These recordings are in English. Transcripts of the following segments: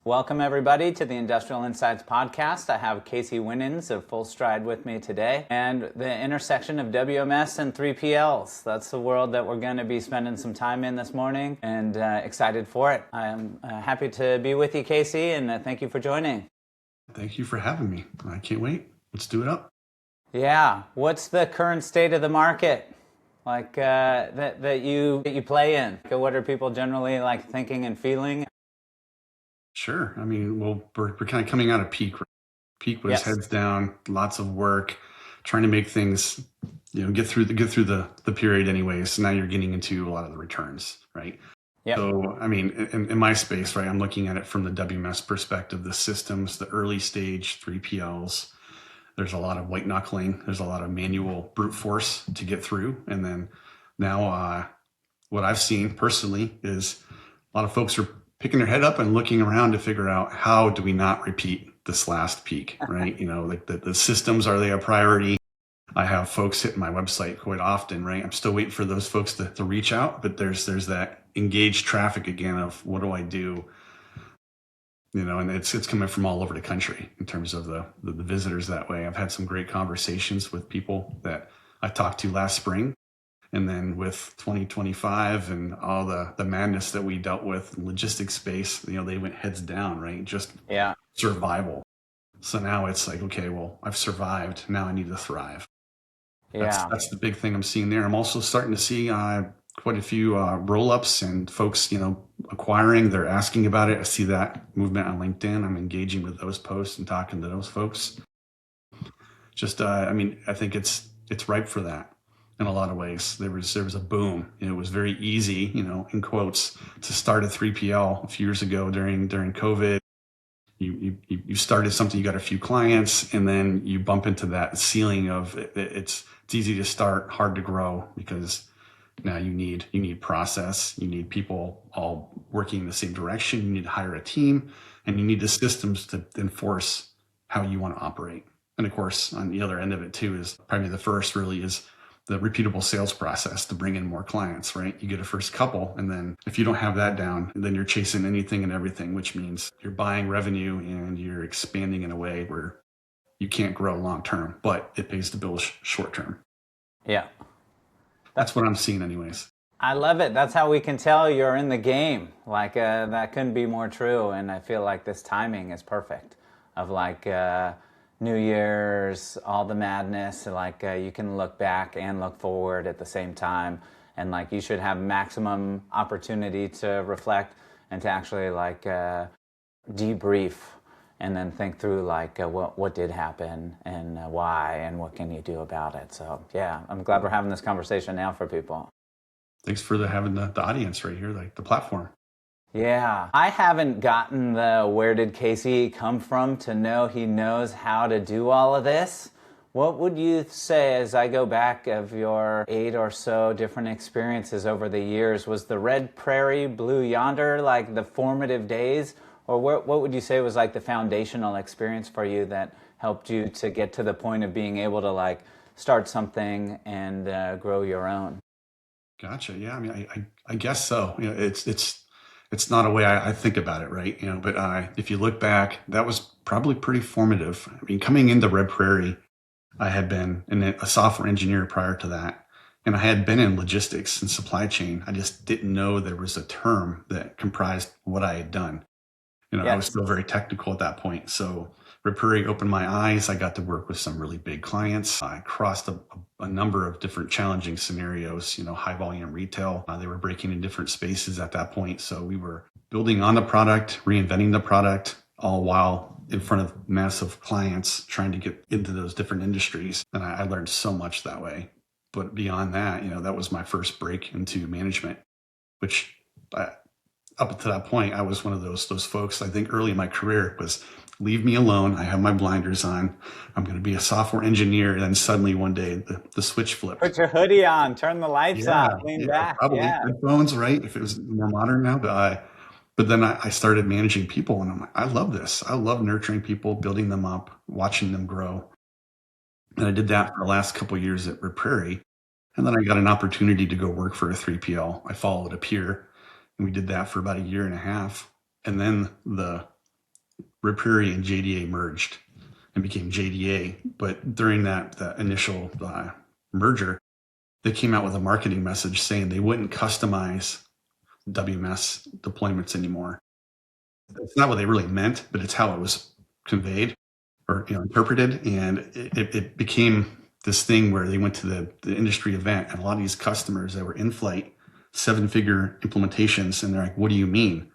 Welcome, everybody, to the Industrial Insights Podcast. I have Casey Winans of Fullstride with me today, and the intersection of WMS and 3PLs. That's the world that we're going to be spending some time in this morning, and excited for it. I'm happy to be with you, Casey, and thank you for joining. Thank you for having me. I can't wait. Let's do it up. Yeah. What's the current state of the market? Like that you play in? What are people generally like thinking and feeling? Sure. I mean, well, we're kind of coming out of peak. Right? Peak was heads down, lots of work, trying to make things, get through the period anyways. So now you're getting into a lot of the returns, right? Yep. So, I mean, in my space, right, I'm looking at it from the WMS perspective, the systems, the early stage 3PLs. There's a lot of white knuckling. There's a lot of manual brute force to get through. And then now what I've seen personally is a lot of folks are picking their head up and looking around to figure out, how do we not repeat this last peak, right? Like the systems, are they a priority? I have folks hitting my website quite often, right? I'm still waiting for those folks to reach out, but there's that engaged traffic again of, what do I do? And it's coming from all over the country in terms of the visitors that way. I've had some great conversations with people that I talked to last spring. And then with 2025 and all the madness that we dealt with in logistics space, they went heads down, right? Just survival. So now it's like, okay, well, I've survived. Now I need to thrive. Yeah. That's the big thing I'm seeing there. I'm also starting to see quite a few roll-ups and folks, acquiring. They're asking about it. I see that movement on LinkedIn. I'm engaging with those posts and talking to those folks. Just, I think it's ripe for that. In a lot of ways, there was a boom. It was very easy, in quotes, to start a 3PL a few years ago during COVID. You started something, you got a few clients, and then you bump into that ceiling of it's easy to start, hard to grow, because now you need process, you need people all working in the same direction, you need to hire a team, and you need the systems to enforce how you want to operate. And of course, on the other end of it too is probably the first really is the repeatable sales process to bring in more clients, right? You get a first couple, and then if you don't have that down, then you're chasing anything and everything, which means you're buying revenue and you're expanding in a way where you can't grow long term, but it pays the bills short term. Yeah. That's what I'm seeing anyways. I love it. That's how we can tell you're in the game. Like that couldn't be more true. And I feel like this timing is perfect of like New Year's, all the madness, like you can look back and look forward at the same time, and like you should have maximum opportunity to reflect and to actually like debrief and then think through like what did happen and why and what can you do about it. So yeah, I'm glad we're having this conversation now for people. Thanks for having the audience right here, like the platform. Yeah, I haven't gotten the where did Casey come from to know he knows how to do all of this. What would you say, as I go back of your 8 or so different experiences over the years, was the red prairie, blue yonder, like the formative days? Or what would you say was like the foundational experience for you that helped you to get to the point of being able to like start something and grow your own? Gotcha. Yeah, I mean, I guess so. It's not a way I think about it, right? But if you look back, that was probably pretty formative. I mean, coming into Red Prairie, I had been a software engineer prior to that, and I had been in logistics and supply chain. I just didn't know there was a term that comprised what I had done. I was still very technical at that point. So Red Prairie opened my eyes. I got to work with some really big clients. I crossed a number of different challenging scenarios, high volume retail. They were breaking in different spaces at that point. So we were building on the product, reinventing the product, all while in front of massive clients trying to get into those different industries. And I learned so much that way. But beyond that, that was my first break into management, which up to that point, I was one of those folks, I think early in my career, was leave me alone. I have my blinders on. I'm going to be a software engineer. And then suddenly one day the switch flipped. Put your hoodie on, turn the lights off, lean back. Probably headphones, right? If it was more modern now. But then I started managing people, and I'm like, I love this. I love nurturing people, building them up, watching them grow. And I did that for the last couple of years at Red Prairie. And then I got an opportunity to go work for a 3PL. I followed a peer, and we did that for about a year and a half. And then the Prairie and JDA merged and became JDA. But during that initial merger, they came out with a marketing message saying they wouldn't customize WMS deployments anymore. It's not what they really meant, but it's how it was conveyed or interpreted, and it became this thing where they went to the industry event, and a lot of these customers that were in flight, 7-figure implementations, and they're like, "What do you mean?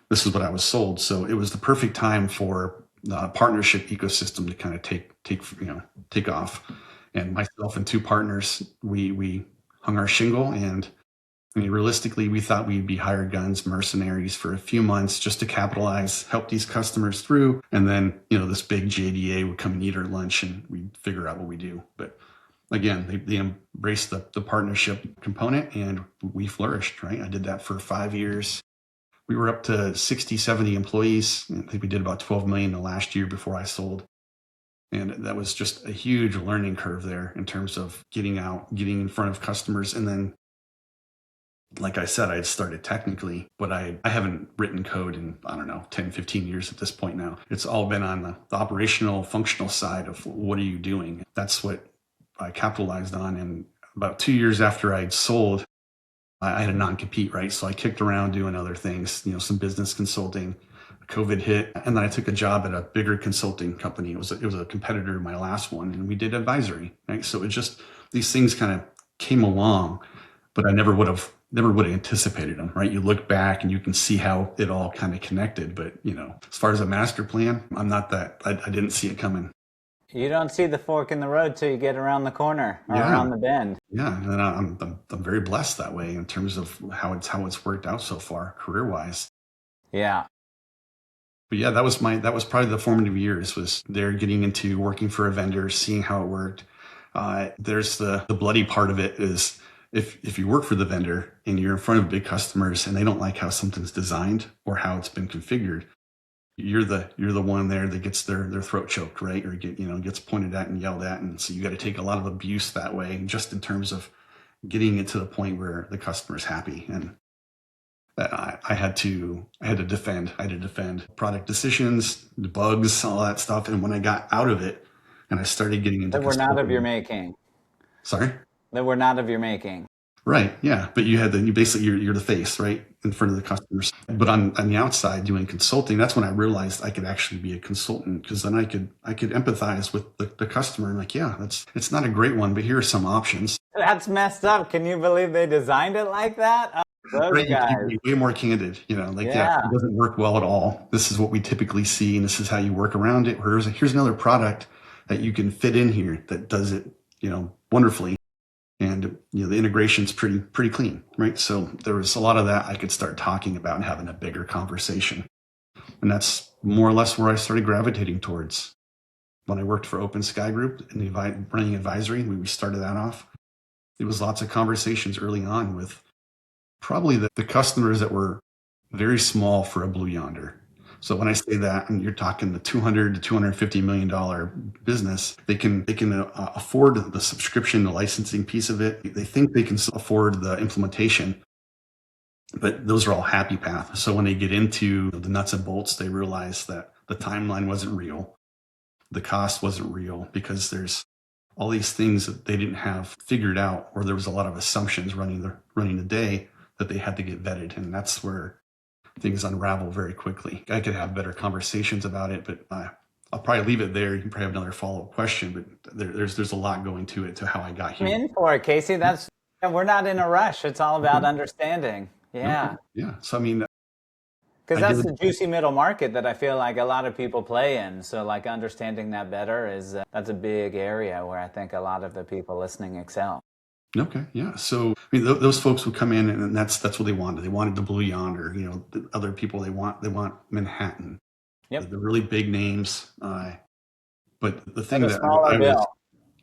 This is what I was sold." So it was the perfect time for the partnership ecosystem to kind of take off. And myself and 2 partners, we hung our shingle, and I mean, realistically, we thought we'd be hired guns, mercenaries for a few months just to capitalize, help these customers through. And then, this big JDA would come and eat our lunch and we'd figure out what we do. But again, they embraced the partnership component and we flourished, right? I did that for 5 years. We were up to 60, 70 employees. I think we did about 12 million the last year before I sold. And that was just a huge learning curve there in terms of getting in front of customers. And then, like I said, I had started technically, but I haven't written code in, I don't know, 10, 15 years at this point now. It's all been on the operational, functional side of what are you doing? That's what I capitalized on. And about 2 years after I'd sold, I had a non-compete, right? So I kicked around doing other things, some business consulting. COVID hit, and then I took a job at a bigger consulting company. It was a competitor to my last one, and we did advisory, right? So it just, these things kind of came along, but I never would have anticipated them, right? You look back and you can see how it all kind of connected, but as far as a master plan, I didn't see it coming. You don't see the fork in the road till you get around the corner or around the bend. Yeah, and I'm very blessed that way in terms of how it's worked out so far career wise. Yeah. But yeah, that was probably the formative years, was there getting into working for a vendor, seeing how it worked. There's the bloody part of it is if you work for the vendor and you're in front of big customers and they don't like how something's designed or how it's been configured, you're the one there that gets their throat choked, right? Or gets pointed at and yelled at. And so you got to take a lot of abuse that way, just in terms of getting it to the point where the customer's happy. And I had to defend product decisions, the bugs, all that stuff. And when I got out of it and I started getting into that were not of your making. Sorry? That were not of your making. Right. Yeah. But you're the face, right, in front of the customers. But on the outside doing consulting, that's when I realized I could actually be a consultant, because then I could empathize with the customer and it's not a great one, but here are some options. That's messed up. Can you believe they designed it like that? Those guys. You can be way more candid, it doesn't work well at all. This is what we typically see, and this is how you work around it. Here's another product that you can fit in here that does it, wonderfully. And the integration's pretty clean, right? So there was a lot of that I could start talking about and having a bigger conversation. And that's more or less where I started gravitating towards. When I worked for Open Sky Group and running advisory, we started that off. It was lots of conversations early on with probably the customers that were very small for a Blue Yonder. So when I say that, and you're talking the $200 to $250 million business, they can afford the subscription, the licensing piece of it. They think they can afford the implementation, but those are all happy path. So when they get into the nuts and bolts, they realize that the timeline wasn't real, the cost wasn't real, because there's all these things that they didn't have figured out, or there was a lot of assumptions running the day that they had to get vetted, and that's where things unravel very quickly. I could have better conversations about it, but I'll probably leave it there. You can probably have another follow-up question, but there's a lot going to it, to how I got here. I'm in for it, Casey. We're not in a rush. It's all about understanding. Yeah. Okay. Yeah. So I mean, because that's the juicy middle market that I feel like a lot of people play in. So like understanding that better that's a big area where I think a lot of the people listening excel. Okay. Yeah. So, I mean, those folks would come in and that's what they wanted. They wanted the Blue Yonder, the other people, they want Manhattan. Yep. The really big names. But the thing that smaller bill.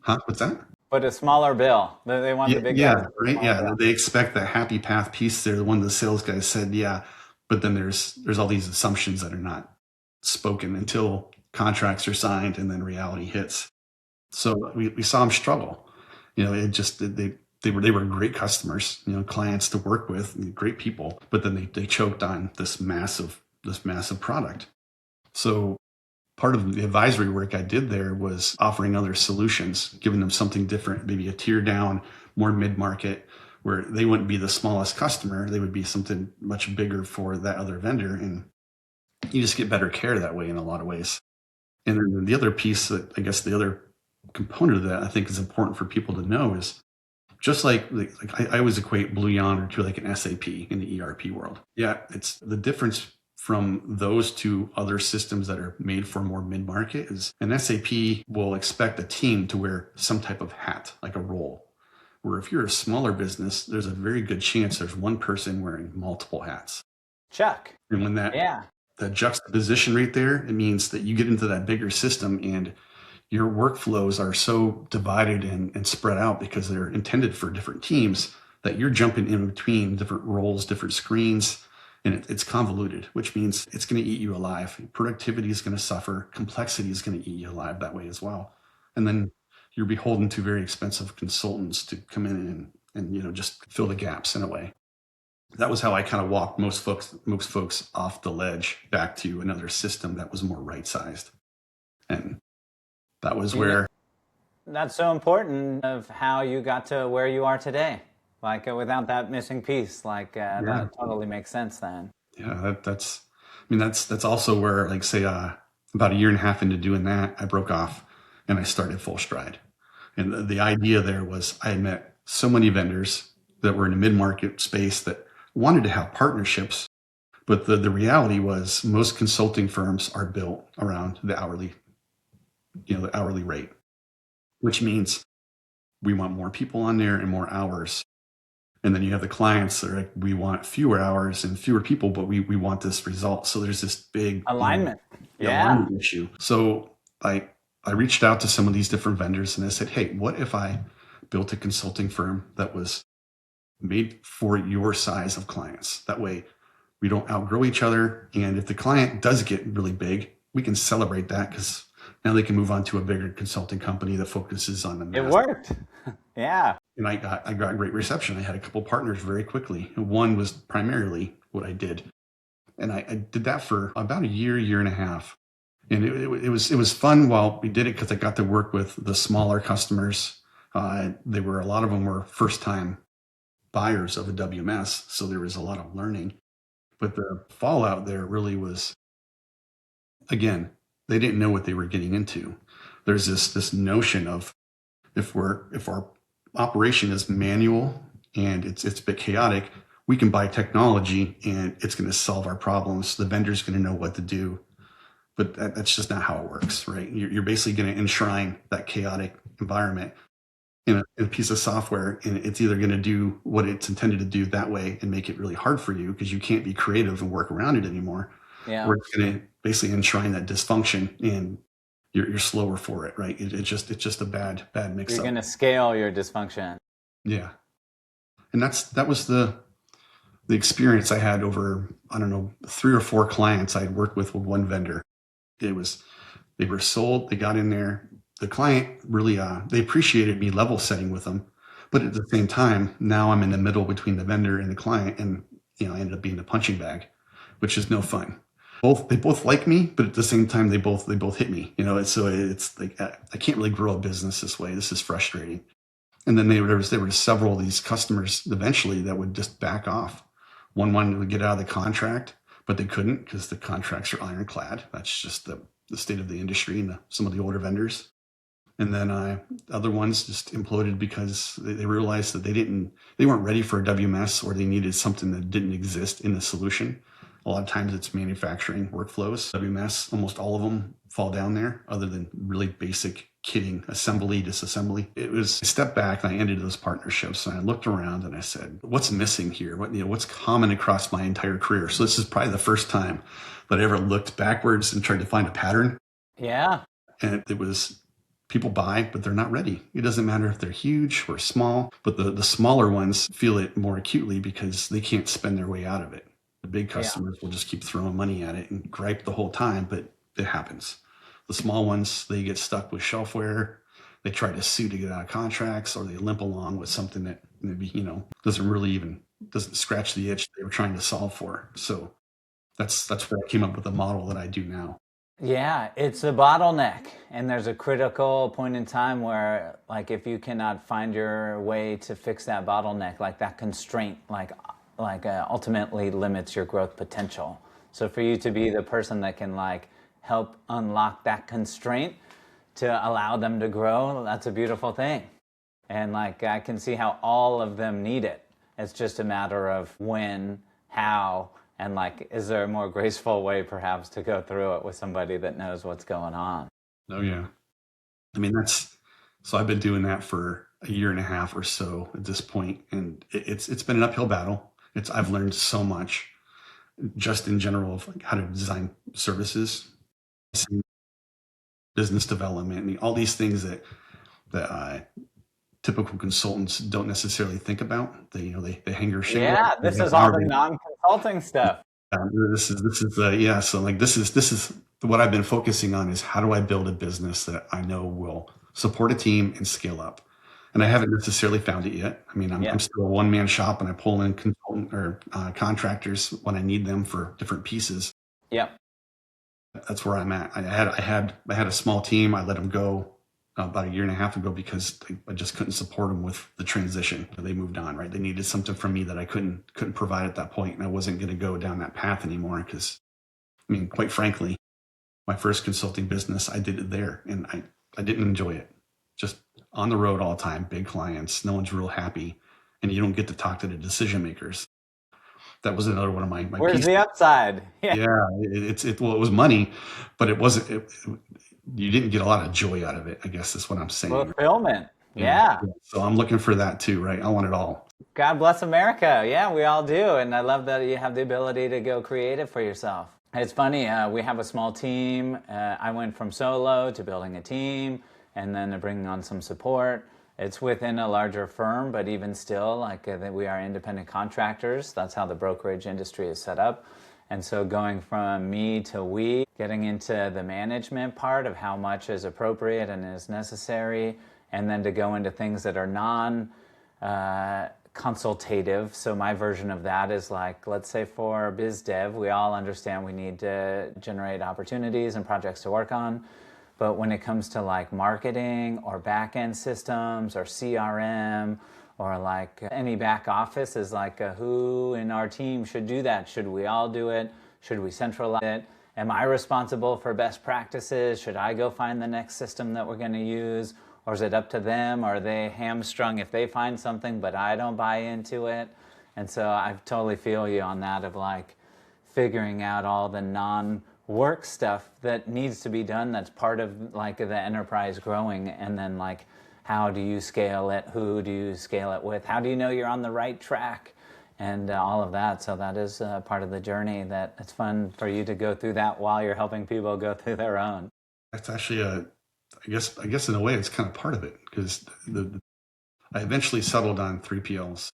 What's that? But a smaller bill. They want the big guys. Right. Yeah. Bill. They expect the happy path piece there. The one of the sales guys said, yeah, but then there's all these assumptions that are not spoken until contracts are signed and then reality hits. So we saw them struggle. They were great customers, clients to work with, great people, but then they choked on this massive product. So part of the advisory work I did there was offering other solutions, giving them something different, maybe a tier down, more mid-market, where they wouldn't be the smallest customer. They would be something much bigger for that other vendor. And you just get better care that way in a lot of ways. And then the other piece that I guess the other component of that I think is important for people to know is just like I always equate Blue Yonder to like an SAP in the ERP world. Yeah, it's the difference from those two other systems that are made for more mid-market is an SAP will expect a team to wear some type of hat, like a role. Where if you're a smaller business, there's a very good chance there's one person wearing multiple hats. Chuck. And when that juxtaposition right there, it means that you get into that bigger system and your workflows are so divided and spread out because they're intended for different teams that you're jumping in between different roles, different screens, and it's convoluted, which means it's going to eat you alive. Productivity is going to suffer. Complexity is going to eat you alive that way as well. And then you're beholden to very expensive consultants to come in and just fill the gaps in a way. That was how I kind of walked most folks off the ledge back to another system that was more right-sized. And that was where... That's so important of how you got to where you are today. Like without that missing piece, that totally makes sense then. Yeah, that's also where, like, say, about a year and a half into doing that, I broke off and I started Fullstride. And the idea there was I had met so many vendors that were in a mid-market space that wanted to have partnerships, but the reality was most consulting firms are built around the hourly rate, which means we want more people on there and more hours. And then you have the clients that are like, we want fewer hours and fewer people, but we want this result. So there's this big alignment, alignment issue. So I reached out to some of these different vendors and I said, hey, what if I built a consulting firm that was made for your size of clients? That way we don't outgrow each other. And if the client does get really big, we can celebrate that because now they can move on to a bigger consulting company that focuses on the mass. It worked. Yeah. And I got great reception. I had a couple partners very quickly. One was primarily what I did. And I did that for about a year and a half. And it was fun while we did it because I got to work with the smaller customers. A lot of them were first time buyers of a WMS. So there was a lot of learning. But the fallout there really was, again, they didn't know what they were getting into. There's this notion of if our operation is manual and it's a bit chaotic, we can buy technology and it's going to solve our problems. The vendor's going to know what to do. But that's just not how it works, right? You're basically going to enshrine that chaotic environment in a piece of software, and it's either going to do what it's intended to do that way and make it really hard for you because you can't be creative and work around it anymore. Yeah. Or it's going to basically enshrine that dysfunction and you're slower for it, right? It's just a bad mix up. You're going to scale your dysfunction. Yeah. And that was the experience I had over, I don't know, 3 or 4 clients I had worked with one vendor. They were sold, they got in there. The client really, they appreciated me level setting with them. But at the same time, now I'm in the middle between the vendor and the client. And, I ended up being the punching bag, which is no fun. They both like me, but at the same time, they both hit me, so it's like, I can't really grow a business this way. This is frustrating. And then there were several of these customers eventually that would just back off. One wanted to get out of the contract, but they couldn't because the contracts are ironclad. That's just the state of the industry and some of the older vendors. And then other ones just imploded because they realized that they weren't ready for a WMS, or they needed something that didn't exist in the solution. A lot of times it's manufacturing workflows. WMS, almost all of them fall down there other than really basic kitting, assembly, disassembly. I stepped back and I ended those partnerships and I looked around and I said, what's missing here? What's common across my entire career? So this is probably the first time that I ever looked backwards and tried to find a pattern. Yeah. And it was people buy, but they're not ready. It doesn't matter if they're huge or small, but the smaller ones feel it more acutely because they can't spend their way out of it. The big customers will just keep throwing money at it and gripe the whole time, but it happens. The small ones, they get stuck with shelfware. They try to sue to get out of contracts, or they limp along with something that maybe, doesn't scratch the itch they were trying to solve for. So that's where I came up with the model that I do now. Yeah, it's a bottleneck, and there's a critical point in time where, like, if you cannot find your way to fix that bottleneck, like that constraint, ultimately limits your growth potential. So for you to be the person that can like help unlock that constraint to allow them to grow, that's a beautiful thing. And like I can see how all of them need it. It's just a matter of when, how, and like is there a more graceful way perhaps to go through it with somebody that knows what's going on? Oh yeah. I mean, so I've been doing that for a year and a half or so at this point, and it's been an uphill battle. I've learned so much just in general of like how to design services, business development, and all these things that typical consultants don't necessarily think about. They hang their shingle. Yeah, They this have is an all the already. non-consulting stuff. This is yeah. So like this is what I've been focusing on is how do I build a business that I know will support a team and scale up. And I haven't necessarily found it yet. I mean, I'm Yeah. still a one man shop, and I pull in consultant or contractors when I need them for different pieces. Yep. That's where I'm at. I had a small team. I let them go about a year and a half ago because I just couldn't support them with the transition. They moved on, right? They needed something from me that I couldn't provide at that point, and I wasn't going to go down that path anymore. Because I mean, quite frankly, my first consulting business, I did it there, and I didn't enjoy it. Just on the road all the time, big clients, no one's real happy, and you don't get to talk to the decision makers. That was another one of my Where's pieces. the upside? Yeah. Yeah, well, it was money, but it wasn't. You didn't get a lot of joy out of it. I guess is what I'm saying. Fulfillment. Yeah. Yeah. Yeah. So I'm looking for that too, right? I want it all. God bless America. Yeah, we all do. And I love that you have the ability to go creative for yourself. It's funny, we have a small team. I went from solo to building a team and then to bringing on some support. It's within a larger firm, but even still, like we are independent contractors. That's how the brokerage industry is set up. And so going from me to we, getting into the management part of how much is appropriate and is necessary, and then to go into things that are non consultative. So my version of that is like, let's say for biz dev, we all understand we need to generate opportunities and projects to work on. But when it comes to like marketing or back end systems or CRM or like any back office is like who in our team should do that? Should we all do it? Should we centralize it? Am I responsible for best practices? Should I go find the next system that we're going to use? Or is it up to them? Are they hamstrung if they find something but I don't buy into it? And so I totally feel you on that of like figuring out all the non-work stuff that needs to be done that's part of like the enterprise growing, and then like how do you scale it? Who do you scale it with? How do you know you're on the right track? And all of that. So that is part of the journey that it's fun for you to go through that while you're helping people go through their own. That's actually I guess in a way it's kind of part of it because I eventually settled on 3PLs,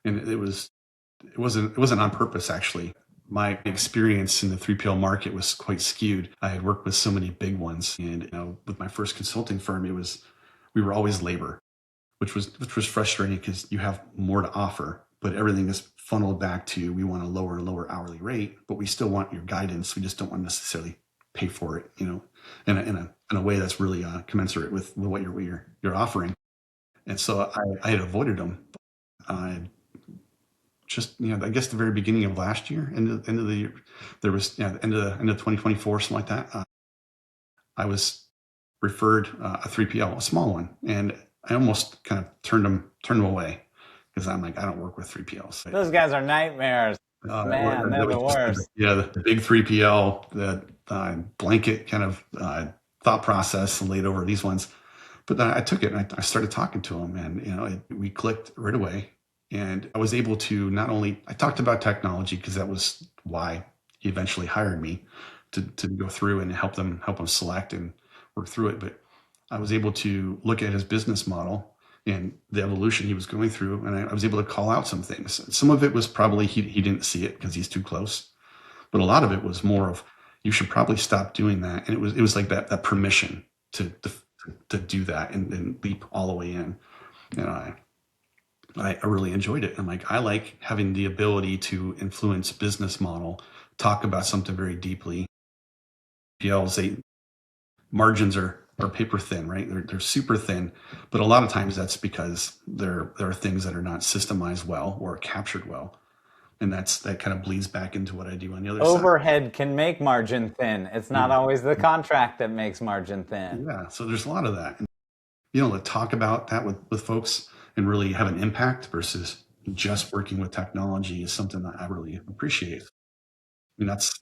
and it wasn't on purpose actually. My experience in the 3PL market was quite skewed. I had worked with so many big ones, and with my first consulting firm, we were always labor, which was frustrating because you have more to offer, but everything is funneled back to we want a lower hourly rate, but we still want your guidance. We just don't want to necessarily pay for it, in a way that's really commensurate with what you're offering. And so I had avoided them. I just I guess the very beginning of last year, end of the year, there was end of 2024, something like that. I was referred a 3PL, a small one, and I almost kind of turned them away because I'm like, I don't work with 3PLs. Those guys are nightmares. Man, they're That was the just worst. the big 3PL, the blanket kind of thought process laid over these ones. But then I took it and I started talking to them, and we clicked right away. And I was able to not only I talked about technology because that was why he eventually hired me to go through and help them select and work through it. But I was able to look at his business model and the evolution he was going through, and I was able to call out some things. Some of it was probably he didn't see it because he's too close, but a lot of it was more of you should probably stop doing that. And it was like that permission to do that and leap all the way in. And I really enjoyed it. I'm like, I like having the ability to influence business model, talk about something very deeply, PLs, margins are paper thin, right? They're super thin, but a lot of times that's because there are things that are not systemized well or captured well, and that kind of bleeds back into what I do on the other side. Overhead can make margin thin. It's not always the contract that makes margin thin. Yeah, so there's a lot of that, and to talk about that with folks and really have an impact versus just working with technology is something that I really appreciate. I mean, that's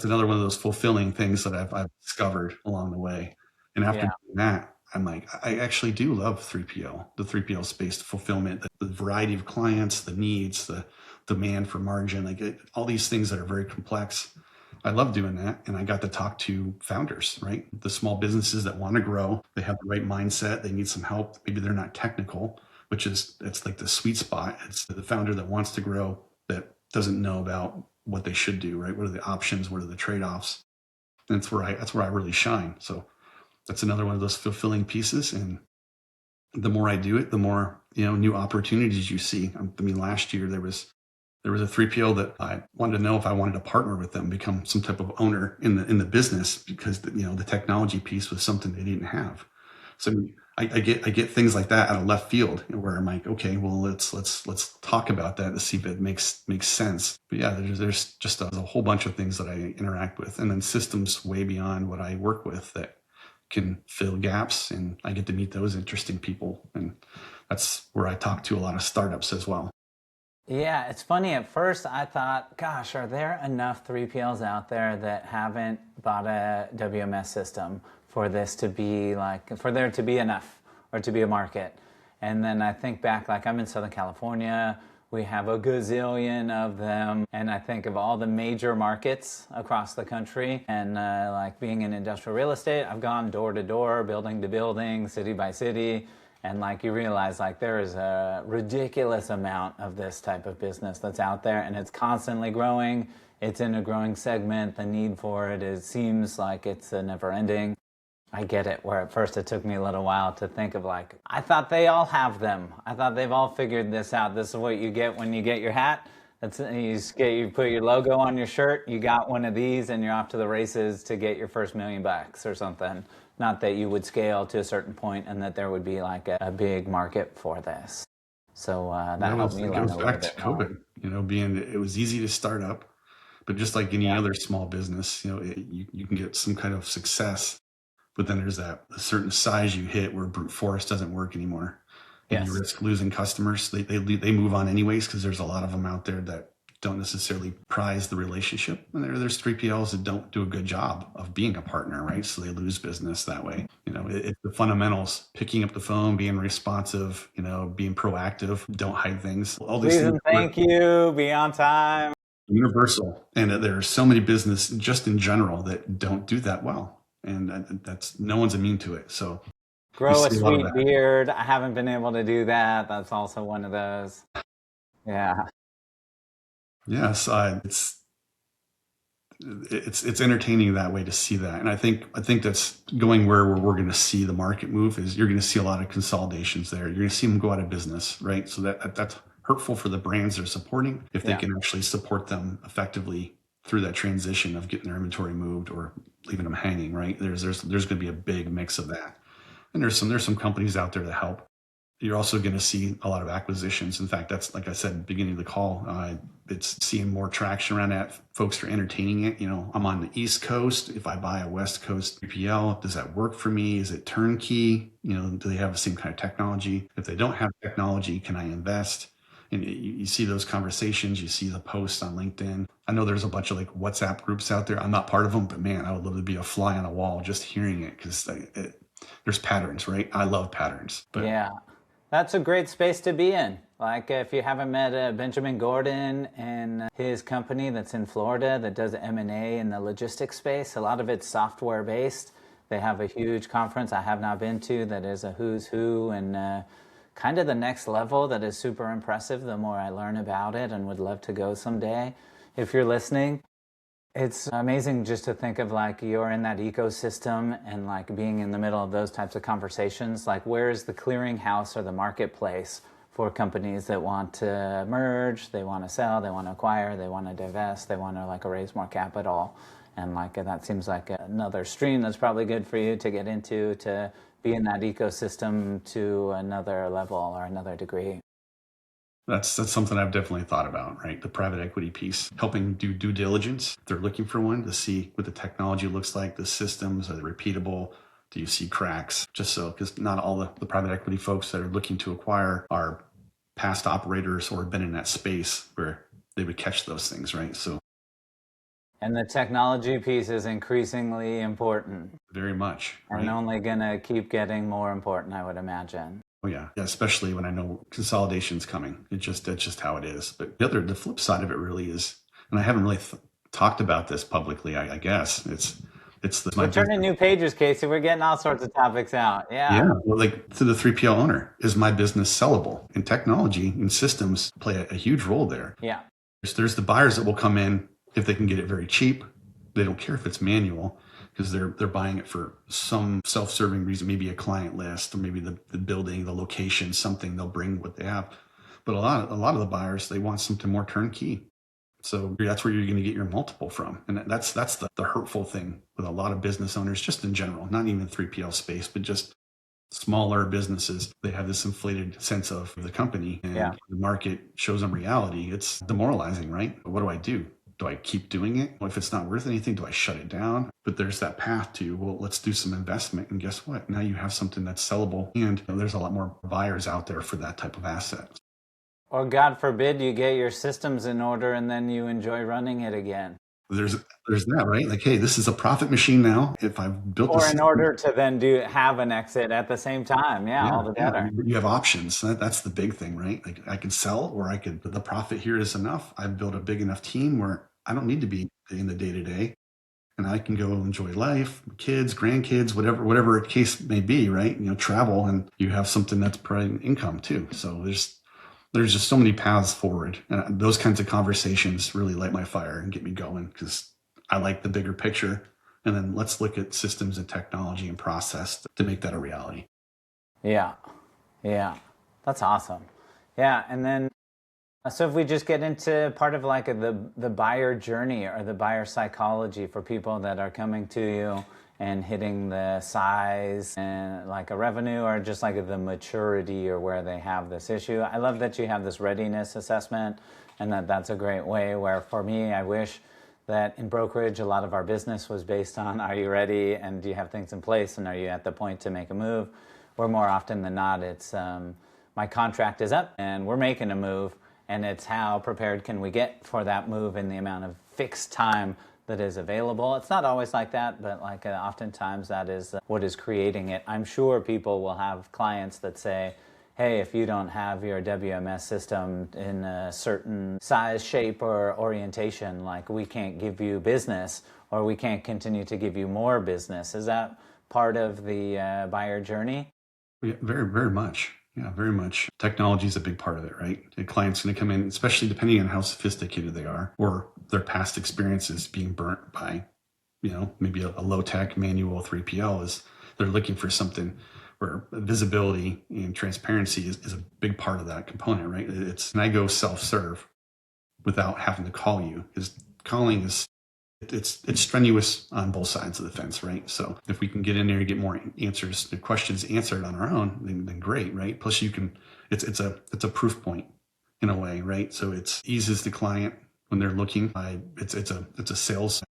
another one of those fulfilling things that I've discovered along the way. And after Yeah. doing that, I'm like, I actually do love 3PL, the 3PL space, fulfillment, the variety of clients, the needs, the demand for margin, all these things that are very complex. I love doing that. And I got to talk to founders, right? The small businesses that want to grow, they have the right mindset, they need some help. Maybe they're not technical, it's like the sweet spot. It's the founder that wants to grow, that doesn't know about what they should do, right? What are the options? What are the trade-offs? And that's where I really shine. So that's another one of those fulfilling pieces. And the more I do it, the more, new opportunities you see. I mean, last year there was a 3PL that I wanted to know if I wanted to partner with them, become some type of owner in the business, because the technology piece was something they didn't have. So I get things like that out of left field, where I'm like, okay, well, let's talk about that to see if it makes sense. But yeah, there's just a whole bunch of things that I interact with, and then systems way beyond what I work with that can fill gaps, and I get to meet those interesting people, and that's where I talk to a lot of startups as well. Yeah, it's funny. At first, I thought, gosh, are there enough 3PLs out there that haven't bought a WMS system for this to be for there to be enough or to be a market? And then I think back, I'm in Southern California, we have a gazillion of them. And I think of all the major markets across the country. And being in industrial real estate, I've gone door to door, building to building, city by city. And you realize there is a ridiculous amount of this type of business that's out there, and it's constantly growing. It's in a growing segment. The need for it seems like it's never ending. I get it, where at first it took me a little while to think of I thought they all have them. I thought they've all figured this out. This is what you get when you get your hat. You put your logo on your shirt, you got one of these, and you're off to the races to get your first $1 million or something. Not that you would scale to a certain point and that there would be a big market for this. So that helped me learn a little bit more. COVID, it was easy to start up, but just like any other small business, you can get some kind of success, but then there's a certain size you hit where brute force doesn't work anymore. And you risk losing customers. They move on anyways, because there's a lot of them out there that don't necessarily prize the relationship. And there's 3PLs that don't do a good job of being a partner, right? So they lose business that way. It's the fundamentals: picking up the phone, being responsive, being proactive, don't hide things. All these Please things and thank you, be on time. Universal. And there are so many business just in general that don't do that well. And that's, no one's immune to it. So grow a sweet beard. I haven't been able to do that. That's also one of those. Yeah. Yes, it's entertaining that way to see that, and I think that's going where we're going to see the market move. Is you're going to see a lot of consolidations there. You're going to see them go out of business, right? So that's hurtful for the brands they're supporting, if they can actually support them effectively through that transition of getting their inventory moved or leaving them hanging, right? There's going to be a big mix of that, and there's some companies out there to help. You're also going to see a lot of acquisitions. In fact, that's, like I said at the beginning of the call, it's seeing more traction around that. Folks are entertaining it. I'm on the East Coast. If I buy a West Coast 3PL, does that work for me? Is it turnkey? Do they have the same kind of technology? If they don't have technology, can I invest? And you see those conversations, you see the posts on LinkedIn. I know there's a bunch of WhatsApp groups out there. I'm not part of them, but man, I would love to be a fly on a wall just hearing it, because there's patterns, right? I love patterns. But yeah. That's a great space to be in. If you haven't met Benjamin Gordon and his company that's in Florida that does M&A in the logistics space, a lot of it's software based. They have a huge conference I have not been to that is a who's who and kind of the next level that is super impressive the more I learn about it, and would love to go someday. If you're listening, it's amazing just to think of you're in that ecosystem and being in the middle of those types of conversations. Where is the clearinghouse or the marketplace for companies that want to merge, they want to sell, they want to acquire, they want to divest, they want to raise more capital. And like that seems like another stream that's probably good for you to get into, to be in that ecosystem to another level or another degree. That's something I've definitely thought about, right? The private equity piece, helping do due diligence. If they're looking for one, to see what the technology looks like, the systems, are they repeatable? Do you see cracks? Just so, because not all the private equity folks that are looking to acquire are past operators or been in that space where they would catch those things, right? So And the technology piece is increasingly important very much, and right? only going to keep getting more important, I would imagine. Oh yeah, especially when I know consolidation's coming. That's just how it is. But the flip side of it really is, and I haven't really talked about this publicly. I guess my We're turning business. new pages, Casey. We're getting all sorts of topics out. Yeah, Yeah. well, like to the 3PL owner, is my business sellable? And technology and systems play a huge role there. Yeah. There's the buyers that will come in if they can get it very cheap. They don't care if it's manual because they're buying it for some self-serving reason, maybe a client list or maybe the building, the location, something. They'll bring what they have. But a lot of the buyers, they want something more turnkey. So that's where you're going to get your multiple from. And that's the hurtful thing with a lot of business owners, just in general, not even 3PL space, but just smaller businesses. They have this inflated sense of the company, and Yeah. the market shows them reality. It's demoralizing, right? What do I do? Do I keep doing it? Well, if it's not worth anything, do I shut it down? But there's that path to, well, let's do some investment. And guess what? Now you have something that's sellable, and there's a lot more buyers out there for that type of asset. Or God forbid you get your systems in order and then you enjoy running it again. There's that, right? Like, hey, this is a profit machine now. If I've built Or this in system, order to then have an exit at the same time. Yeah, all the better. you have options. That's the big thing, right? Like I could sell, or I could. The profit here is enough. I've built a big enough team where I don't need to be in the day to day, and I can go enjoy life, kids, grandkids, whatever the case may be, right? Travel, and you have something that's providing income too. So there's just so many paths forward, and those kinds of conversations really light my fire and get me going because I like the bigger picture. And then let's look at systems and technology and process to make that a reality. Yeah. Yeah. That's awesome. Yeah. And then, so if we just get into part of like the buyer journey or the buyer psychology for people that are coming to you and hitting the size and like a revenue or just like the maturity or where they have this issue. I love that you have this readiness assessment and that's a great way where for me, I wish that in brokerage, a lot of our business was based on, are you ready and do you have things in place and are you at the point to make a move? Where more often than not, it's my contract is up and we're making a move, and it's how prepared can we get for that move in the amount of fixed time that is available. It's not always like that, but like oftentimes that is what is creating it. I'm sure people will have clients that say, hey, if you don't have your WMS system in a certain size, shape, or orientation, like we can't give you business or we can't continue to give you more business. Is that part of the buyer journey? Yeah, very, very much. Yeah, very much. Technology is a big part of it, right? A client's going to come in, especially depending on how sophisticated they are or their past experiences being burnt by, maybe a low-tech manual 3PL is they're looking for something where visibility and transparency is a big part of that component, right? It's, and I go self-serve without having to call you, because calling is it's strenuous on both sides of the fence, right? So if we can get in there and get more answers, the questions answered on our own, then great, right? Plus you can, it's a proof point in a way, right? So it eases the client when they're looking. It's a sales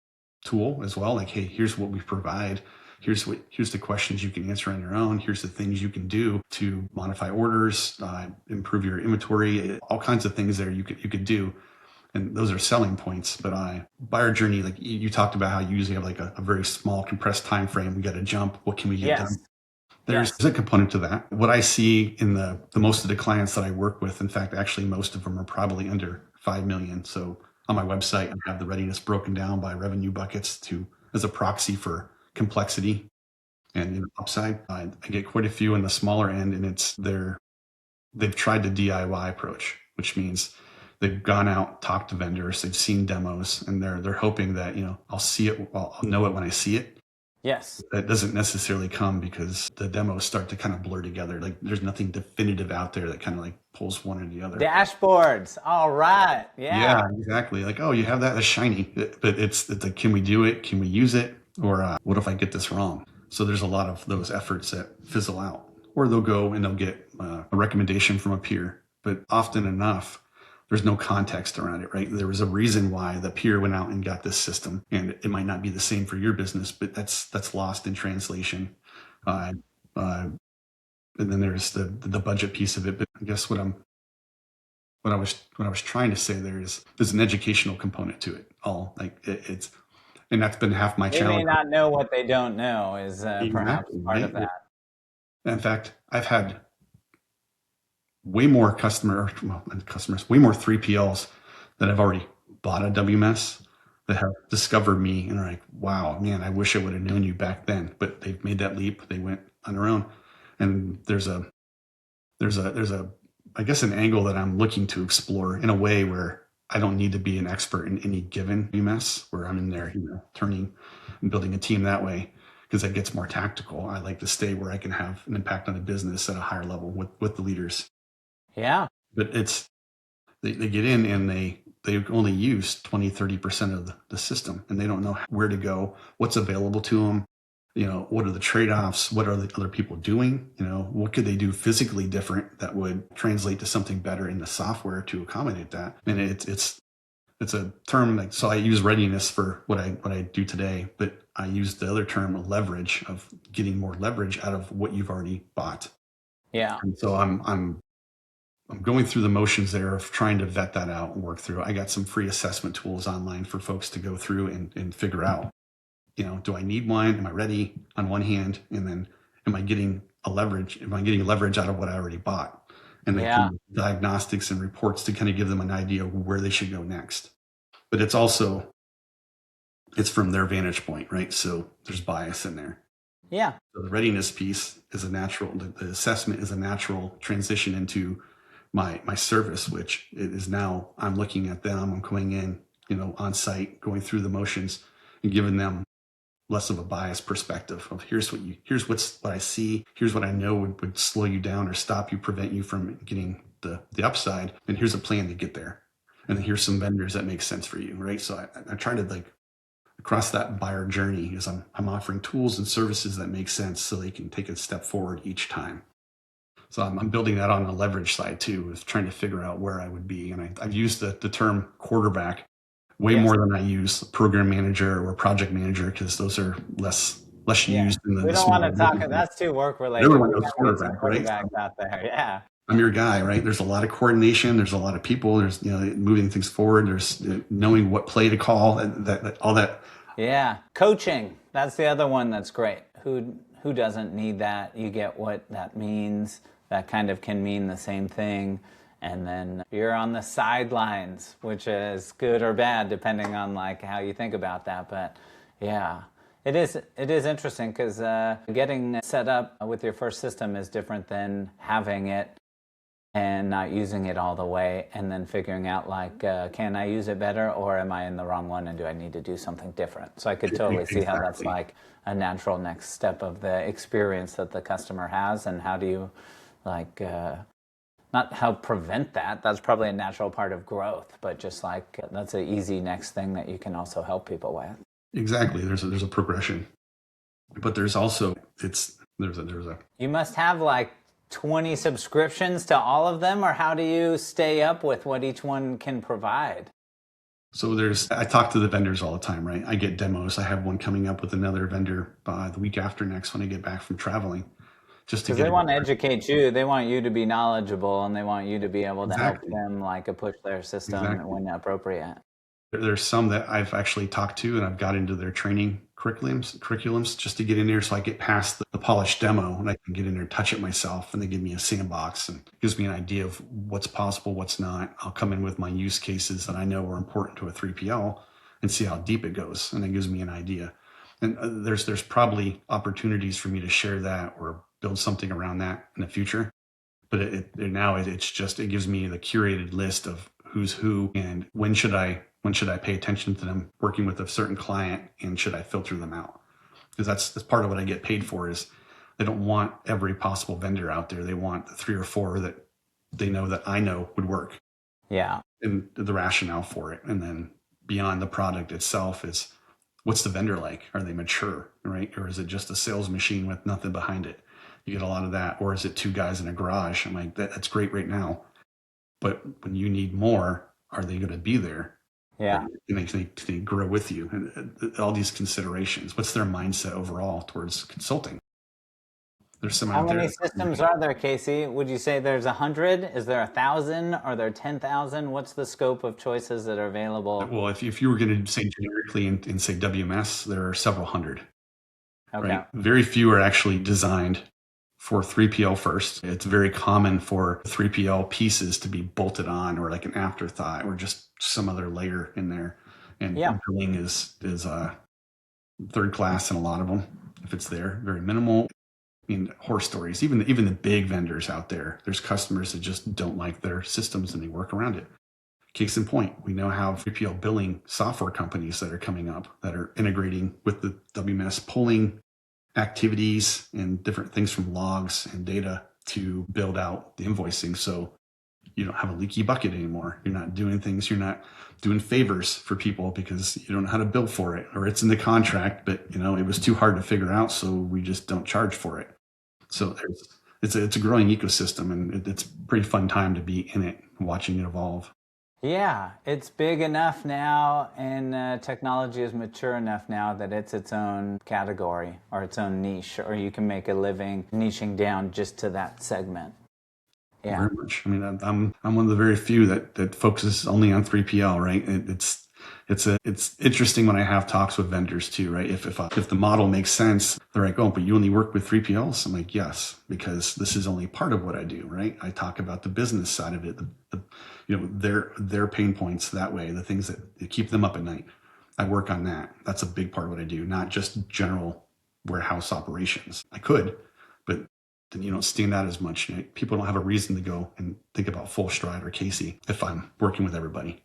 tool as well. Like, hey, here's what we provide. Here's the questions you can answer on your own. Here's the things you can do to modify orders, improve your inventory, all kinds of things there you could do. And those are selling points. But buyer journey, like you talked about how you usually have like a very small compressed time frame. We got to jump. What can we get done? There's a component to that. What I see in the most of the clients that I work with, in fact, actually most of them are probably under 5 million. So on my website, I have the readiness broken down by revenue buckets as a proxy for complexity and upside. I get quite a few in the smaller end, and they've tried the DIY approach, which means they've gone out, talked to vendors, they've seen demos, and they're hoping that I'll see it, I'll know it when I see it. Yes. That doesn't necessarily come because the demos start to kind of blur together. Like there's nothing definitive out there that kind of like pulls one or the other. Dashboards. All right. Yeah, Yeah. exactly. Like, oh, you have that, that's shiny, but it's like, can we do it? Can we use it? Or what if I get this wrong? So there's a lot of those efforts that fizzle out, or they'll go and they'll get a recommendation from a peer. But often enough, there's no context around it, right? There was a reason why the peer went out and got this system, and it might not be the same for your business, but that's lost in translation. Uh, uh, and then there's the budget piece of it. But I guess what I was trying to say there is there's an educational component to it all. Like it's and that's been half my They may challenge. not know what they don't know is perhaps Exactly, part of right? that. In fact, I've had way more way more 3PLs that have already bought a WMS that have discovered me and are like, wow, man, I wish I would have known you back then. But they've made that leap. They went on their own. And there's a I guess an angle that I'm looking to explore in a way where I don't need to be an expert in any given WMS where I'm in there, turning and building a team that way because that gets more tactical. I like to stay where I can have an impact on the business at a higher level with the leaders. Yeah. But they get in and they only use 20-30% of the system and they don't know where to go, what's available to them. What are the trade-offs? What are the other people doing? What could they do physically different that would translate to something better in the software to accommodate that? And it's a term like, so I use readiness for what I do today, but I use the other term leverage, of getting more leverage out of what you've already bought. Yeah. And so I'm going through the motions there of trying to vet that out and work through. I got some free assessment tools online for folks to go through and figure out, do I need one? Am I ready on one hand? And then am I getting leverage out of what I already bought? And then Yeah. diagnostics and reports to kind of give them an idea of where they should go next. But it's from their vantage point, right? So there's bias in there. Yeah. So the readiness piece is the assessment is a natural transition into my service, which it is now. I'm looking at them, I'm coming in, on site, going through the motions and giving them less of a biased perspective of here's what I see, here's what I know would slow you down or stop you, prevent you from getting the upside, and here's a plan to get there. And then here's some vendors that make sense for you, right? So I try to like across that buyer journey is I'm offering tools and services that make sense so they can take a step forward each time. So I'm building that on the leverage side too, with trying to figure out where I would be. And I've used the term quarterback way more than I use program manager or project manager, because those are less used in the We don't want to talk. That's too work related. Everyone We knows got to get some quarterback, right? quarterbacks out there. Yeah. I'm your guy, right? There's a lot of coordination. There's a lot of people. There's moving things forward. There's knowing what play to call. That all that. Yeah. Coaching. That's the other one that's great. Who doesn't need that? You get what that means. That kind of can mean the same thing. And then you're on the sidelines, which is good or bad depending on like how you think about that. But yeah, it is interesting because getting set up with your first system is different than having it and not using it all the way, and then figuring out like, can I use it better, or am I in the wrong one and do I need to do something different? So I could totally see how that's like a natural next step of the experience that the customer has, and how do you like not help prevent that. That's probably a natural part of growth, but just like that's an easy next thing that you can also help people with. Exactly. There's a progression, but there's also there's a. You must have like 20 subscriptions to all of them, or how do you stay up with what each one can provide? So I talk to the vendors all the time, right? I get demos. I have one coming up with another vendor the week after next when I get back from traveling. Just to Because they want to educate you, they want you to be knowledgeable, and they want you to be able to help them like push their system when appropriate. There's some that I've actually talked to and I've got into their training curriculums just to get in there so I get past the polished demo and I can get in there and touch it myself, and they give me a sandbox and gives me an idea of what's possible, what's not. I'll come in with my use cases that I know are important to a 3PL and see how deep it goes, and it gives me an idea. And there's probably opportunities for me to share that or build something around that in the future. But it gives me the curated list of who's who and when should I pay attention to them working with a certain client, and should I filter them out? because that's part of what I get paid for. Is they don't want every possible vendor out there. They want the 3 or 4 that they know that I know would work. Yeah. And the rationale for it. And then beyond the product itself is, what's the vendor like? Are they mature, right? Or is it just a sales machine with nothing behind it? You get a lot of that. Or is it 2 guys in a garage? I'm like, that's great right now. But when you need more, are they going to be there? Yeah. And they grow with you. And all these considerations. What's their mindset overall towards consulting? There's some How out there. many systems are there, Casey? Would you say there's 100? Is there 1,000? Are there 10,000? What's the scope of choices that are available? Well, if you were going to say generically and say WMS, there are several hundred. Okay. Right? Very few are actually designed for 3PL first. It's very common for 3PL pieces to be bolted on or like an afterthought or just some other layer in there. And billing is third class in a lot of them. If it's there, very minimal. I mean, horror stories. Even the big vendors out there, there's customers that just don't like their systems and they work around it. Case in point, we now have 3PL billing software companies that are coming up that are integrating with the WMS, pulling activities and different things from logs and data to build out the invoicing. So you don't have a leaky bucket anymore. You're not doing things, you're not doing favors for people because you don't know how to bill for it, or it's in the contract, but it was too hard to figure out, so we just don't charge for it. So it's a growing ecosystem, and it's a pretty fun time to be in it, watching it evolve. Yeah, it's big enough now, and technology is mature enough now that it's its own category or its own niche, or you can make a living niching down just to that segment. Yeah, very much. I mean, I'm one of the very few that focuses only on 3PL, right? It's interesting when I have talks with vendors too, right? If the model makes sense, they're like, oh, but you only work with 3PLs? I'm like, yes, because this is only part of what I do, right? I talk about the business side of it, their pain points that way, the things that keep them up at night. I work on that. That's a big part of what I do, not just general warehouse operations. I could, but then you don't stand out as much. People don't have a reason to go and think about Fullstride or Casey if I'm working with everybody.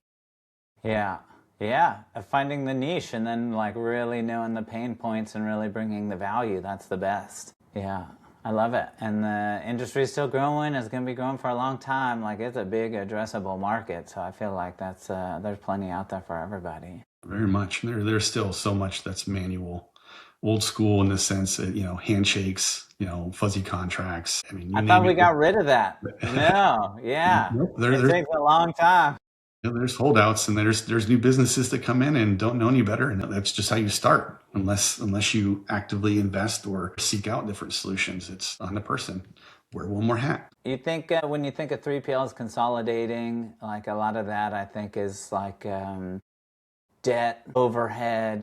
yeah, finding the niche and then like really knowing the pain points and really bringing the value. That's the best. Yeah, I love it. And the industry is still growing. It's going to be growing for a long time. Like, it's a big addressable market. So I feel like there's plenty out there for everybody. Very much. There's still so much that's manual, old school in the sense that, handshakes, fuzzy contracts. I mean, I thought we got rid of that. No, yeah. Nope, It takes a long time. there's holdouts, and there's new businesses that come in and don't know any better, and that's just how you start. Unless you actively invest or seek out different solutions, it's on the person. Wear one more hat. You think when you think of 3PLs consolidating, like a lot of that, I think is like debt, overhead,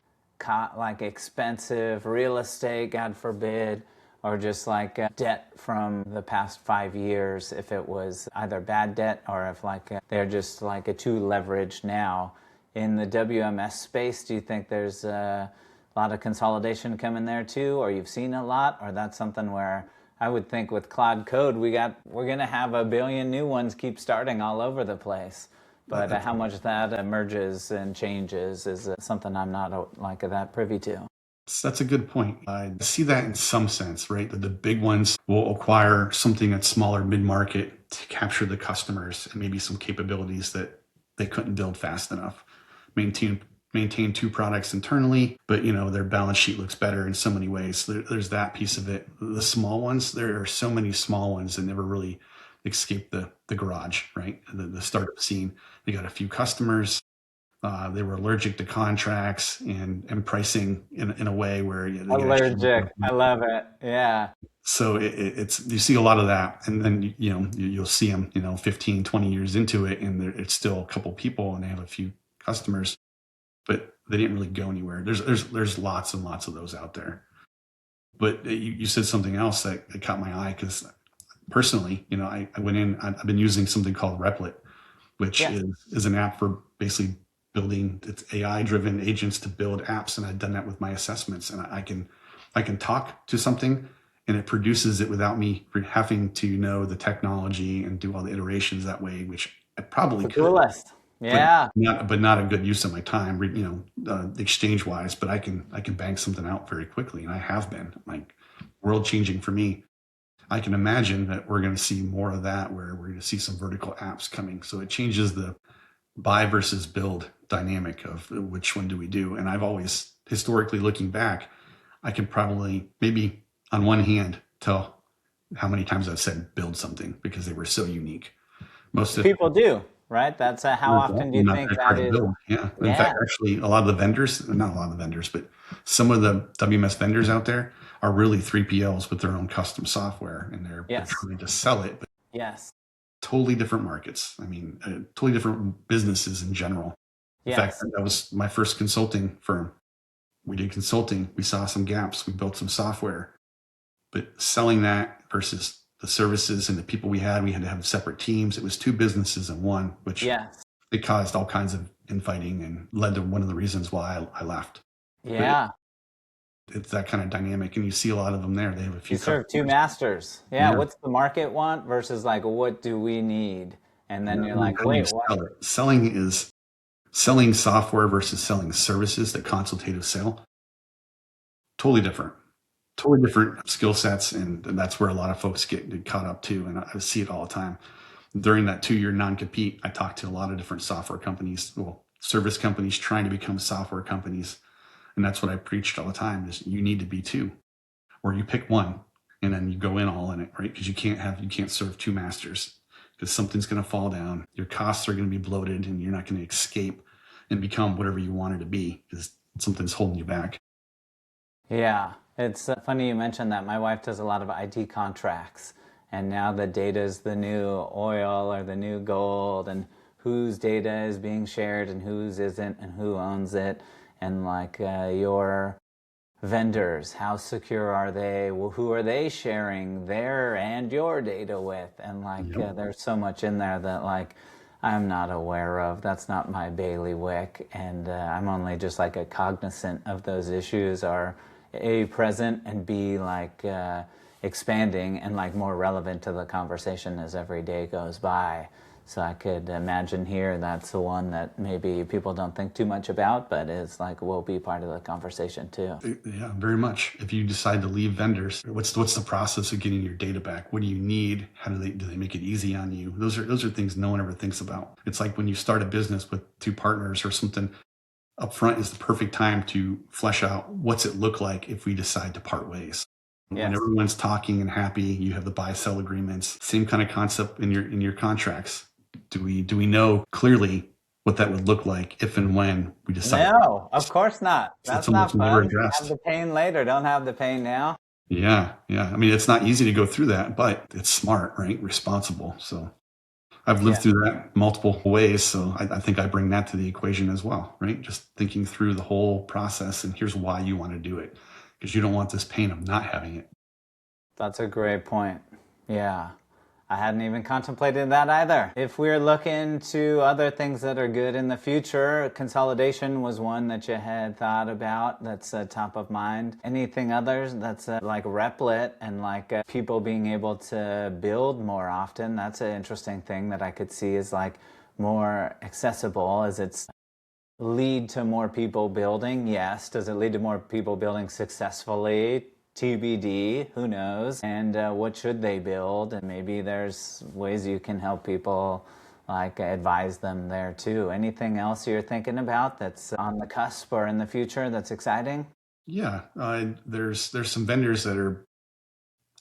like expensive real estate, God forbid, or just like debt from the past 5 years, if it was either bad debt or if like they're just like a too leveraged now. In the WMS space, do you think there's a lot of consolidation coming there too, or you've seen a lot, or that's something where I would think with Cloud Code, we're going to have a billion new ones keep starting all over the place. But how much that emerges and changes is something I'm not like that privy to. That's a good point. I see that in some sense, right? That the big ones will acquire something that's smaller mid-market to capture the customers and maybe some capabilities that they couldn't build fast enough. Maintain 2 products internally, but their balance sheet looks better in so many ways. There's that piece of it. The small ones, there are so many small ones that never really escape the garage, right? The startup scene. They got a few customers. They were allergic to contracts and pricing in a way where allergic. I love it. Yeah. So it's you see a lot of that, and then you'll see them 15, 20 years into it, and it's still a couple people, and they have a few customers, but they didn't really go anywhere. There's lots and lots of those out there. But you said something else that caught my eye, because personally, I went in. I've been using something called Replit, which is an app for basically building. It's AI-driven agents to build apps, and I've done that with my assessments. And I can talk to something, and it produces it without me having to know the technology and do all the iterations that way, which I probably could. Coolest. Yeah. but not a good use of my time, exchange wise. But I can bang something out very quickly, and I have been like world changing for me. I can imagine that we're going to see more of that, where we're going to see some vertical apps coming. So it changes the buy versus build dynamic of which one do we do. And I've always, historically looking back, I can probably maybe on one hand tell how many times I've said build something because they were so unique. Most of People do, right? That's how often do you not think that that hard to is? build. Yeah. In Yeah. fact, actually, a lot of the vendors, not a lot of the vendors, but some of the WMS vendors out there are really 3PLs with their own custom software, and they're Yes. trying to sell it, but Yes. totally different markets. I mean, totally different businesses in general. In fact, Yes. that was my first consulting firm. We did consulting. We saw some gaps. We built some software, but selling that versus the services and the people we had to have separate teams. It was two businesses in one, which Yes. it caused all kinds of infighting and led to one of the reasons why I left. But Yeah. it's that kind of dynamic, and you see a lot of them there. They have a You few serve two customers. masters. Yeah. Yeah, What's the market want versus like what do we need? And then yeah. you're And then like, how do you wait, what? sell it? Selling is selling software versus selling services. The consultative sale, totally different. Totally different skill sets, and that's where a lot of folks get caught up too. And I see it all the time. During that 2-year non-compete, I talked to a lot of different software companies, well, service companies trying to become software companies. And that's what I preached all the time is you need to be two, or you pick one and then you go in all in it, right? Because you can't serve two masters because something's going to fall down. Your costs are going to be bloated and you're not going to escape and become whatever you wanted to be because something's holding you back. Yeah, it's funny you mentioned that. My wife does a lot of IT contracts, and now the data is the new oil or the new gold, and whose data is being shared and whose isn't, and who owns it, and like your vendors, how secure are they? Well, who are they sharing their and your data with? And like Yep. there's so much in there that like I'm not aware of. That's not my bailiwick, and I'm only just like a cognizant of those issues are a present and b like expanding and like more relevant to the conversation as every day goes by. So I could imagine here that's the one that maybe people don't think too much about, but is like will be part of the conversation too. Yeah, very much. If you decide to leave vendors, what's the process of getting your data back? What do you need? How do they make it easy on you? Those are things no one ever thinks about. It's like when you start a business with two partners or something, upfront is the perfect time to flesh out what's it look like if we decide to part ways. When Yes. everyone's talking and happy, you have the buy sell agreements. Same kind of concept in your contracts. Do we know clearly what that would look like if and when we decide? No, of course not. It's That's almost not never fun. Have addressed. the pain later. Don't have the pain now. Yeah, yeah. I mean, it's not easy to go through that, but it's smart, right? Responsible. So I've lived Yeah. through that multiple ways. So I think I bring that to the equation as well, right? Just thinking through the whole process and here's why you want to do it because you don't want this pain of not having it. That's a great point. Yeah. I hadn't even contemplated that either. If we're looking to other things that are good in the future, consolidation was one that you had thought about that's top of mind. Anything others that's like Replit and like people being able to build more often? That's an interesting thing that I could see is like more accessible as it's lead to more people building? Yes. Does it lead to more people building successfully? TBD, who knows? And what should they build? And maybe there's ways you can help people like advise them there too. Anything else you're thinking about that's on the cusp or in the future that's exciting? Yeah, there's some vendors that are.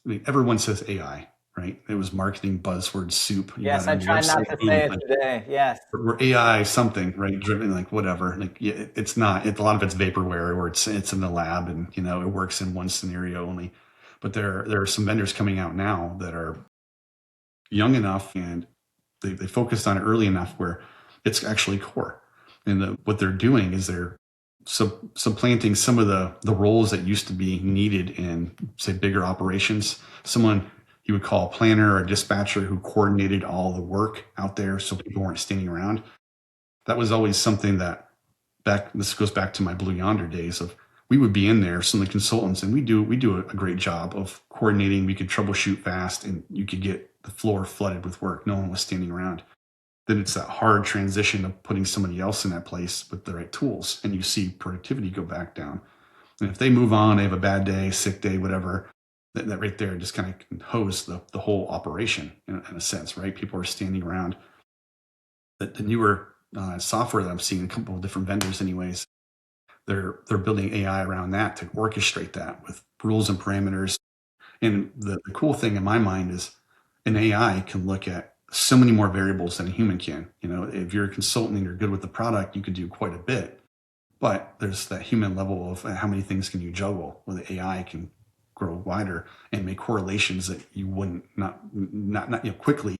I mean, everyone says AI, right? It was marketing buzzword soup. You got Yes, it I on your try not website, to boom, say it like today. Yes. we're AI something, right? Driven like whatever. Like yeah, it's not. A lot of it's vaporware, or it's in the lab, and it works in one scenario only. But there are some vendors coming out now that are young enough, and they focused on it early enough where it's actually core. And what they're doing is they're supplanting some of the roles that used to be needed in say bigger operations. Someone you would call a planner or a dispatcher who coordinated all the work out there so people weren't standing around. That was always something that this goes back to my Blue Yonder days of we would be in there, some of the consultants, and we do a great job of coordinating. We could troubleshoot fast and you could get the floor flooded with work. No one was standing around. then it's that hard transition of putting somebody else in that place with the right tools, and you see productivity go back down. And if they move on, they have a bad day, sick day, whatever, that right there just kind of hose the whole operation in a sense, right? People are standing around. The newer software that I'm seeing, a couple of different vendors anyways, they're building AI around that to orchestrate that with rules and parameters. And the cool thing in my mind is an AI can look at so many more variables than a human can. You know, if you're a consultant and you're good with the product, you could do quite a bit. But there's that human level of how many things can you juggle, where the AI can grow wider and make correlations that you wouldn't not quickly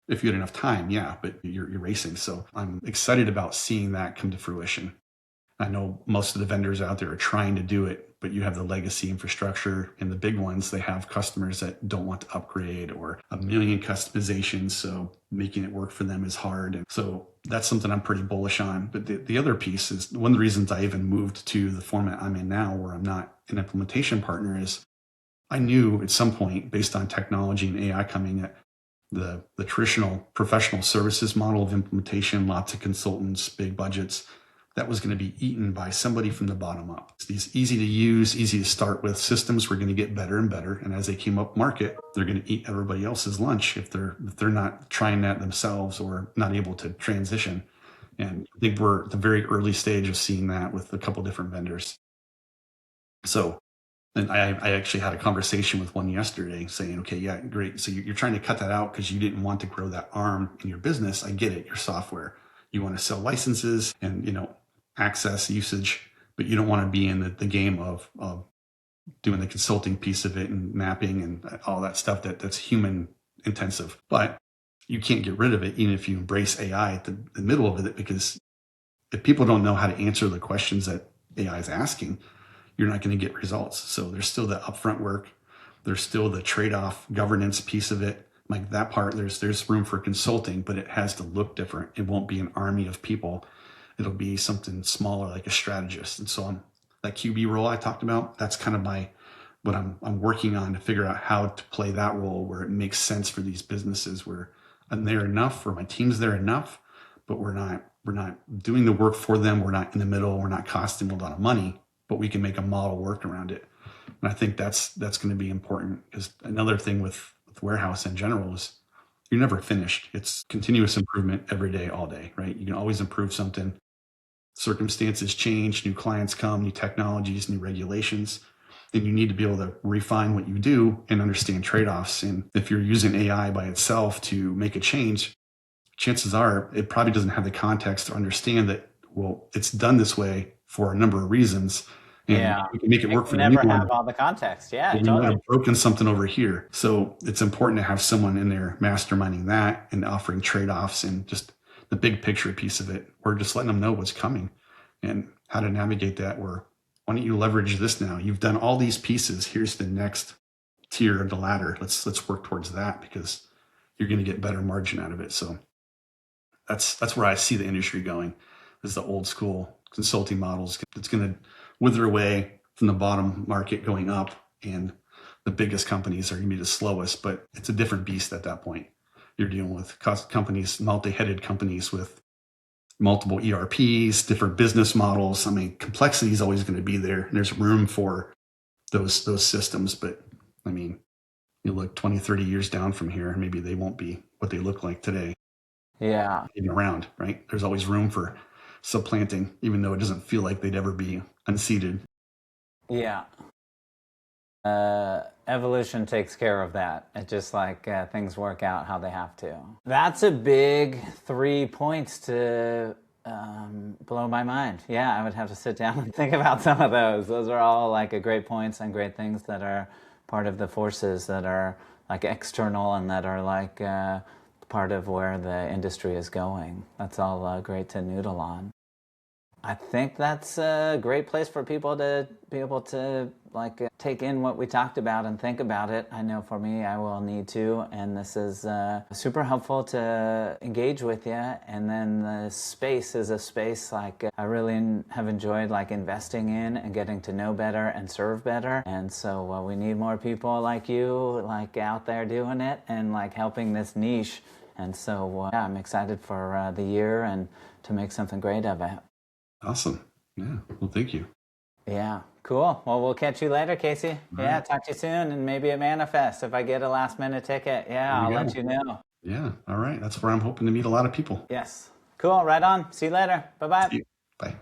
if you had enough time. Yeah, but you're racing. So I'm excited about seeing that come to fruition. I know most of the vendors out there are trying to do it, but you have the legacy infrastructure, and the big ones, they have customers that don't want to upgrade or a million customizations. So making it work for them is hard. And so that's something I'm pretty bullish on. But the other piece is one of the reasons I even moved to the format I'm in now, where I'm not an implementation partner, is I knew at some point, based on technology and AI coming, that the traditional professional services model of implementation, lots of consultants, big budgets, that was going to be eaten by somebody from the bottom up. These easy to use, easy to start with systems were going to get better and better. And as they came up market, they're going to eat everybody else's lunch if they're not trying that themselves or not able to transition. And I think we're at the very early stage of seeing that with a couple different vendors. So, and I actually had a conversation with one yesterday saying, okay, yeah, great. So you're trying to cut that out because you didn't want to grow that arm in your business. I get it. Your software, you want to sell licenses and, access usage, but you don't want to be in the game of doing the consulting piece of it and mapping and all that stuff that's human intensive. But you can't get rid of it even if you embrace AI at the middle of it, because if people don't know how to answer the questions that AI is asking, you're not going to get results. So there's still the upfront work. There's still the trade-off governance piece of it. Like that part, there's room for consulting, but it has to look different. It won't be an army of people. It'll be something smaller, like a strategist. And so that QB role I talked about, that's kind of what I'm working on to figure out how to play that role where it makes sense for these businesses, where I'm there enough, or my team's there enough, but we're not doing the work for them. We're not in the middle. We're not costing a lot of money, but we can make a model work around it. And I think that's going to be important, because another thing with warehouse in general is you're never finished. It's continuous improvement every day, all day, right? You can always improve something. Circumstances change, new clients come, new technologies, new regulations, and you need to be able to refine what you do and understand trade-offs. And if you're using AI by itself to make a change, chances are it probably doesn't have the context to understand that, well, it's done this way for a number of reasons, and we can make it work for the new one. Never have all the context. Yeah, but we might have broken something over here. So it's important to have someone in there masterminding that and offering trade-offs and just the big picture piece of it. We're just letting them know what's coming and how to navigate that. Why don't you leverage this now? You've done all these pieces. Here's the next tier of the ladder. Let's work towards that, because you're going to get better margin out of it. So that's where I see the industry going, is the old school consulting models. It's going to wither away from the bottom market going up, and the biggest companies are going to be the slowest, but it's a different beast at that point. You're dealing with companies, multi-headed companies with multiple ERPs, different business models. I mean, complexity is always going to be there, and there's room for those systems. But I mean, you look 20, 30 years down from here, and maybe they won't be what they look like today. Yeah. Even around, right? There's always room for supplanting, even though it doesn't feel like they'd ever be unseated. Yeah. Evolution takes care of that. It's just like things work out how they have to. That's a big 3 points to blow my mind. Yeah, I would have to sit down and think about some of those. Those are all like great points and great things that are part of the forces that are like external and that are like part of where the industry is going. That's all great to noodle on. I think that's a great place for people to be able to like take in what we talked about and think about it. I know for me, I will need to, and this is super helpful to engage with you. And then the space is a space like I really have enjoyed like investing in and getting to know better and serve better. And so we need more people like you, like out there doing it and like helping this niche And so, yeah, I'm excited for the year and to make something great of it. Awesome. Yeah. Well, thank you. Yeah, cool. Well, we'll catch you later, Casey. All Yeah, right. talk to you soon, and maybe a manifest if I get a last minute ticket. Yeah, I'll let you know. Yeah. All right. That's where I'm hoping to meet a lot of people. Yes. Cool. Right on. See you later. Bye-bye. See you. Bye.